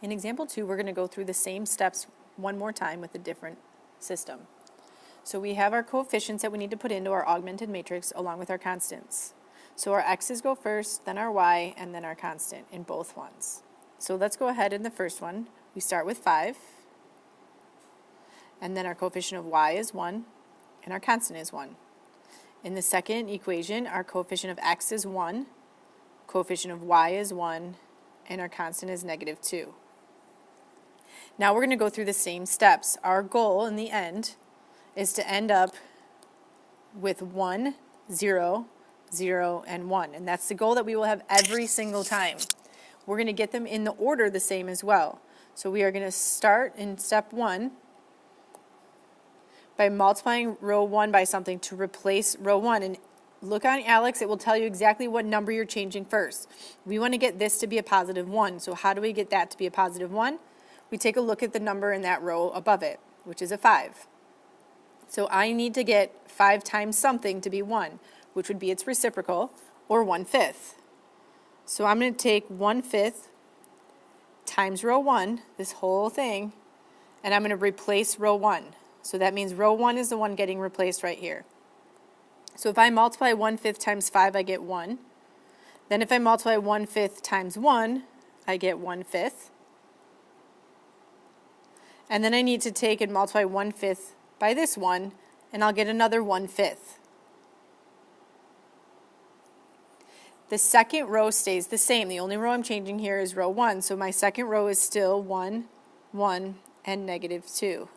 In example 2, we're going to go through the same steps one more time with a different system. So we have our coefficients that we need to put into our augmented matrix along with our constants. So our x's go first, then our y, and then our constant in both ones. So let's go ahead in the first one. We start with 5, and then our coefficient of y is 1, and our constant is 1. In the second equation, our coefficient of x is 1, coefficient of y is 1, and our constant is -2. Now we're going to go through the same steps. Our goal in the end is to end up with 1, 0, 0, and 1. And that's the goal that we will have every single time. We're going to get them in the order the same as well. So we are going to start in step 1 by multiplying row 1 by something to replace row 1. And look on Alex, it will tell you exactly what number you're changing first. We want to get this to be a positive 1. So how do we get that to be a positive 1? We take a look at the number in that row above it, which is a 5. So I need to get 5 times something to be 1, which would be its reciprocal, or 1/5. So I'm going to take 1/5 times row 1, this whole thing, and I'm going to replace row 1. So that means row 1 is the one getting replaced right here. So if I multiply 1/5 times 5, I get 1. Then if I multiply 1/5 times 1, I get 1/5. And then I need to take and multiply 1/5 by this one, and I'll get another 1/5. The second row stays the same. The only row I'm changing here is row 1, so my second row is still 1, 1, and -2.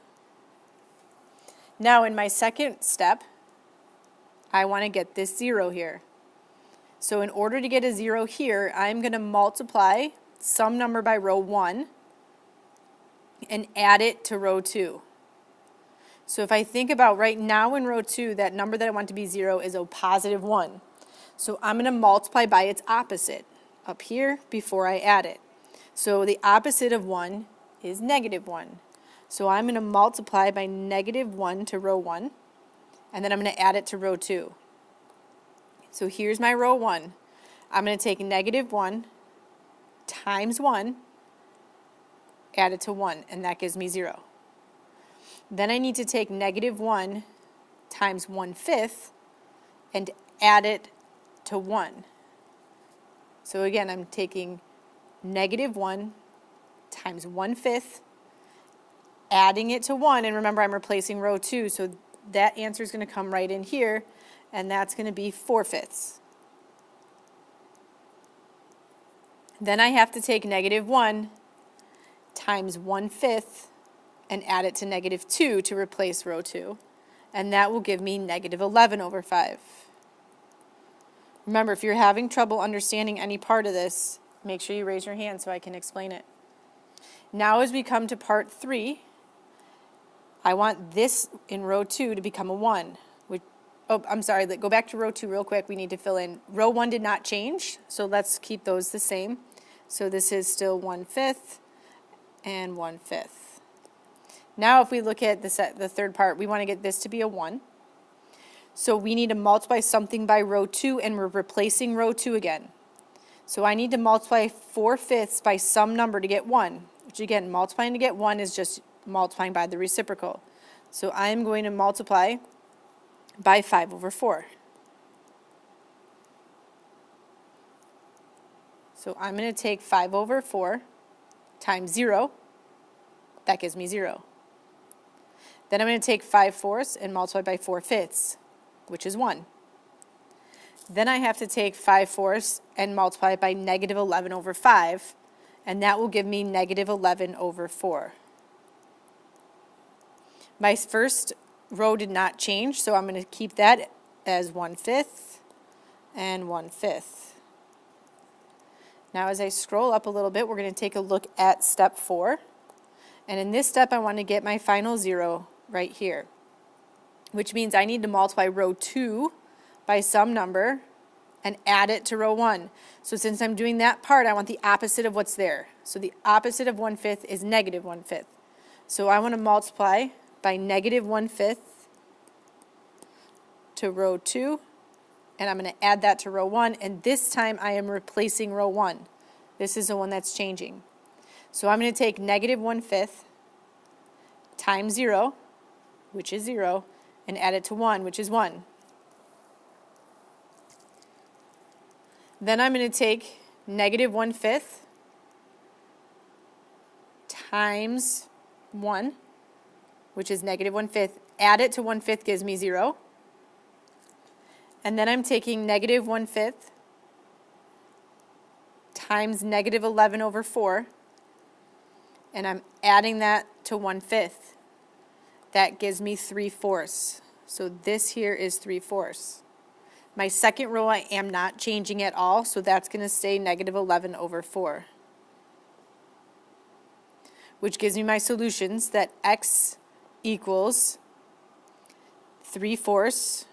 Now in my second step, I want to get this 0 here. So in order to get a 0 here, I'm going to multiply some number by row 1 and add it to row 2. So if I think about right now in row 2, that number that I want to be 0 is a positive 1. So I'm going to multiply by its opposite up here before I add it. So the opposite of 1 is -1. So I'm going to multiply by -1 to row 1, and then I'm going to add it to row 2. So here's my row 1. I'm going to take -1 times 1, add it to 1, and that gives me 0. Then I need to take -1 times 1/5 and add it to 1. So again, I'm taking -1 times 1/5, adding it to 1, and remember I'm replacing row 2, so that answer is going to come right in here, and that's going to be 4/5. Then I have to take -1 times 1/5 and add it to -2 to replace row 2, and that will give me -11/5. Remember, if you're having trouble understanding any part of this, make sure you raise your hand so I can explain it. Now as we come to part 3, I want this in row 2 to become a 1. I'm sorry, go back to row 2 real quick. We need to fill in. Row 1 did not change, so let's keep those the same. So this is still 1/5 and 1/5. Now if we look at the third part, we want to get this to be a 1. So we need to multiply something by row 2, and we're replacing row 2 again. So I need to multiply 4/5 by some number to get 1, which again, multiplying to get 1 is just multiplying by the reciprocal. So I'm going to multiply by 5/4. So I'm going to take 5/4 times 0. That gives me 0. Then I'm going to take 5/4 and multiply by 4/5, which is 1. Then I have to take 5/4 and multiply it by -11/5, and that will give me -11/4. My first row did not change, so I'm going to keep that as 1/5 and 1/5. Now as I scroll up a little bit, we're going to take a look at step 4. And in this step, I want to get my final 0 right here, which means I need to multiply row 2 by some number and add it to row 1. So since I'm doing that part, I want the opposite of what's there. So the opposite of 1/5 is -1/5. So I want to multiply by -1/5 to row 2, and I'm going to add that to row 1, and this time I am replacing row 1. This is the one that's changing. So I'm going to take negative 1/5 times 0, which is 0, and add it to 1, which is 1. Then I'm going to take negative 1/5 times 1, which is negative 1/5. Add it to 1/5 gives me 0. And then I'm taking negative 1/5 times negative 11 over 4, and I'm adding that to 1/5. That gives me 3/4. So this here is 3/4. My second row I am not changing at all, so that's going to stay negative 11 over 4. Which gives me my solutions that x equals 3/4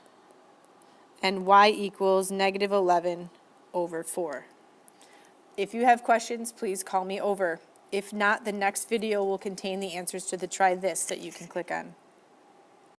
and y equals negative 11 over 4. If you have questions, please call me over. If not, the next video will contain the answers to the try this that you can click on.